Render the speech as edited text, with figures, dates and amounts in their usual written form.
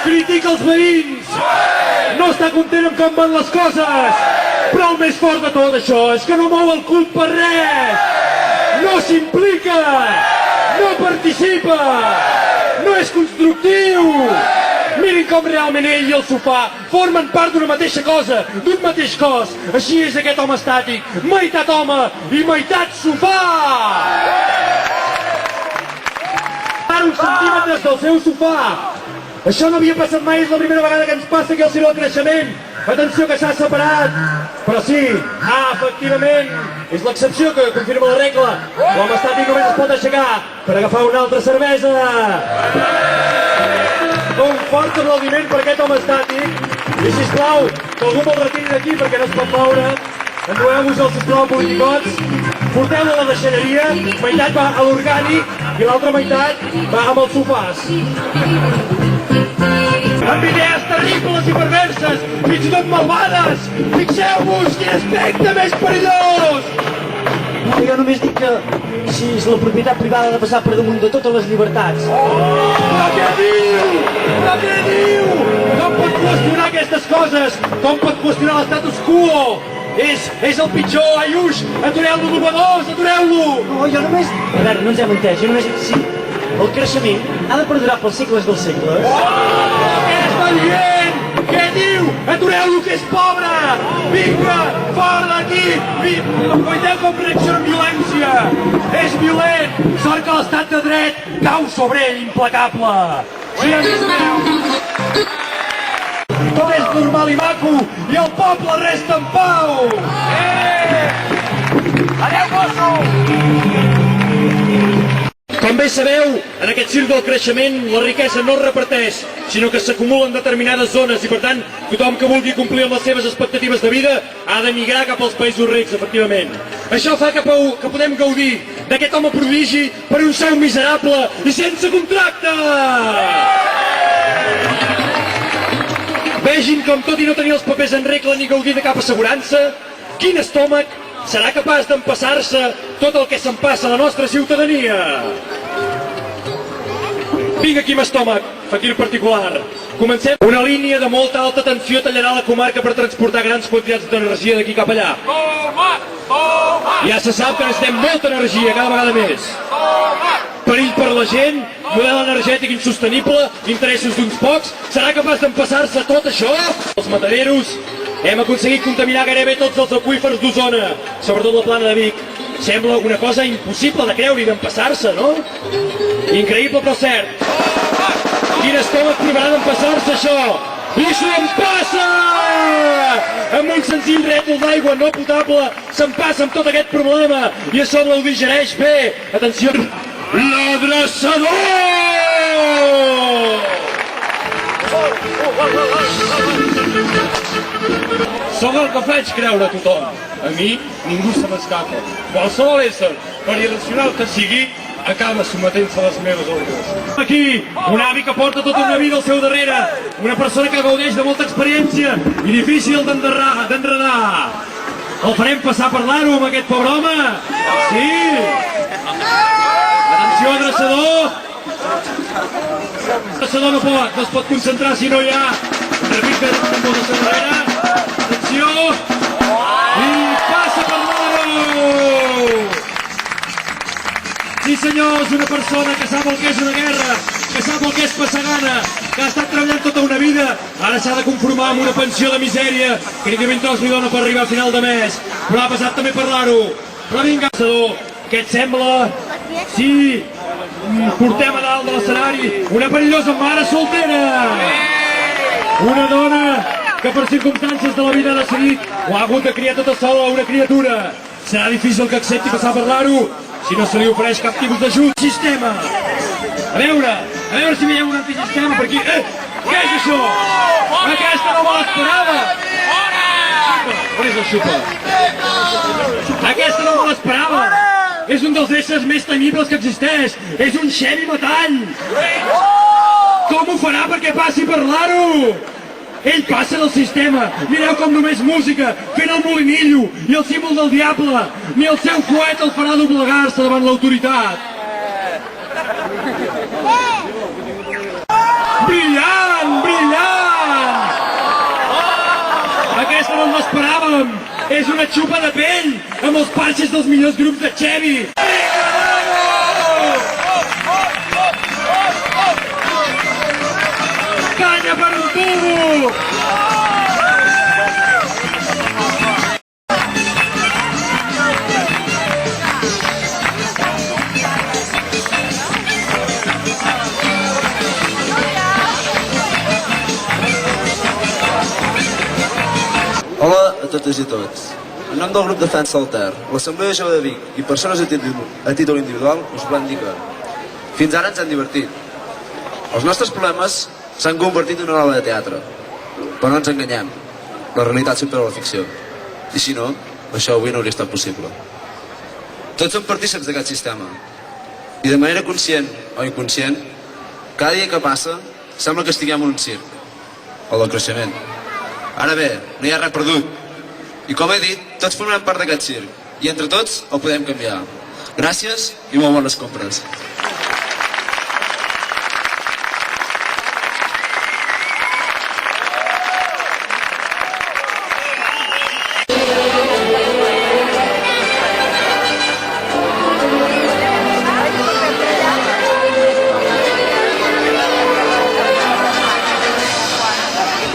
critica els veïns, no està content amb com van les coses, però el més fort de tot això és que no mou el cul per res, no s'implica, no participa, no és constructiu. Mirin com realment ell i el sofà formen part d'una mateixa cosa, d'un mateix cos. Així és aquest home estàtic, meitat home i meitat sofà. Ara uns centímetres del seu sofà. Això no havia passat mai, és la primera vegada que ens passa aquí al Circ del Creixement. Atenció que s'ha separat. Però sí, efectivament, és l'excepció que confirma la regla. L'home estàtic només es pot aixecar per agafar una altra cervesa. Un fort aplaudiment per aquest home estàtic. I sisplau, que algú me'l retiri d'aquí perquè no es pot moure. Endueu-vos-el, sisplau, politicots. Porteu-lo a la deixalleria. Meitat va a l'orgànic i l'altra meitat va amb els sofàs. Amb idees terribles i perverses, fins i tot malvades. Fixeu-vos quin aspecte més perillós! No, jo només dic que si és la propietat privada ha de passar per damunt de totes les llibertats. Però què diu? Però què diu? Com pot qüestionar aquestes coses? Com pot qüestionar l'estatus quo? És el pitjor, Ayush! Atureu-lo, dobladors, atureu-lo! No, jo només... A veure, no ens hem entès, jo només dic que sí. El creixement ha de perdurar pels segles dels segles. Què està dient? Què diu? Atureu-lo, que és pobre! Vinga, fora d'aquí! Veieu com reacciona amb violència! És violent! Sort que l'estat de dret cau sobre ell, implacable! Sí, tot és normal i maco i el poble resta en pau! Adéu, mosso! Com bé sabeu, en aquest circ del creixement la riquesa no es reparteix, sinó que s'acumula en determinades zones i, per tant, tothom que vulgui complir amb les seves expectatives de vida ha d'emigrar cap als països rics, efectivament. Això fa que podem gaudir d'aquest home prodigi per un sou miserable i sense contracte! Vegin com, tot i no tenir els papers en regla ni gaudir de cap assegurança, quin estómac serà capaç d'empassar-se tot el que s'empassa a la nostra ciutadania. Vinga aquí amb estómac, fakir particular. Comencem. Una línia de molta alta tensió tallarà la comarca per transportar grans quantitats d'energia d'aquí cap allà. Ja se sap que necessitem molta energia, cada vegada més. Perill per la gent, model energètic insostenible, interessos d'uns pocs. Serà capaç d'empassar-se tot això? Els mataderos. Hem aconseguit contaminar gairebé tots els aqüífers d'Osona, sobretot la plana de Vic. Sembla una cosa impossible de creure i d'empassar-se, no? Increïble però cert. Quin estómac provarà d'empassar-se això? I s'ho empassa! Amb un senzill rètol d'aigua no potable s'empassa amb tot aquest problema i a sobre ho digereix bé. Atenció, l'adreçador! Sóc el que faig creure a tothom. A mi ningú se m'escapa. Qualsevol ésser, per irracional que sigui, acaba sometent-se a les meves ordres. Aquí, un avi que porta tota una vida al seu darrere, una persona que gaudeix de molta experiència i difícil d'enredar. El farem passar a parlar-ho amb aquest pobre home? Sí! Atenció, adreçador! L'adreçador no es pot concentrar si no hi ha un repic de tambor de seu darrere. Atenció! I passa per l'aro! Sí senyors, una persona que sap el que és una guerra, que sap el que és passar gana, que ha estat treballant tota una vida, ara s'ha de conformar amb una pensió de misèria que ni de ben tros li dona per arribar a final de mes, però ha passat també per l'aro. Però vinga, què et sembla? Sí, portem a dalt de l'escenari una perillosa mare soltera! Una dona que per circumstàncies de la vida ha decidit o ha hagut de criar tota sola una criatura. Serà difícil que accepti passar per l'aro si no se li ofereix cap tipus d'ajut. Sistema! A veure si veieu un antisistema per aquí. Què és això? Aquesta no me l'esperava! On és el xupa? Aquesta no me l'esperava! És un dels éssers més temibles que existeix! És un xemi metall! Com ho farà perquè passi per l'aro? Ell passa del sistema, mireu com només música, fent el molinillo i el símbol del diable, ni el seu fuet el farà doblegar-se davant l'autoritat. Brillant, brillant! És una xupa de pell amb els parxes dels millors grups de Chevy. Canya per un tubo! Hola a totes i a tots. En nom del grup Defensa del Ter, l'Assemblea Jove de Vic i persones a títol individual us volem dir que fins ara ens hem divertit. Els nostres problemes s'han convertit en una obra de teatre, però no ens enganyem, la realitat supera la ficció. I si no, això avui no hauria estat possible. Tots som partícips d'aquest sistema i de manera conscient o inconscient, cada dia que passa sembla que estiguem en un circ, o del creixement. Ara bé, no hi ha res perdut. I com he dit, tots formem part d'aquest circ. I entre tots el podem canviar. Gràcies i molt bones compres.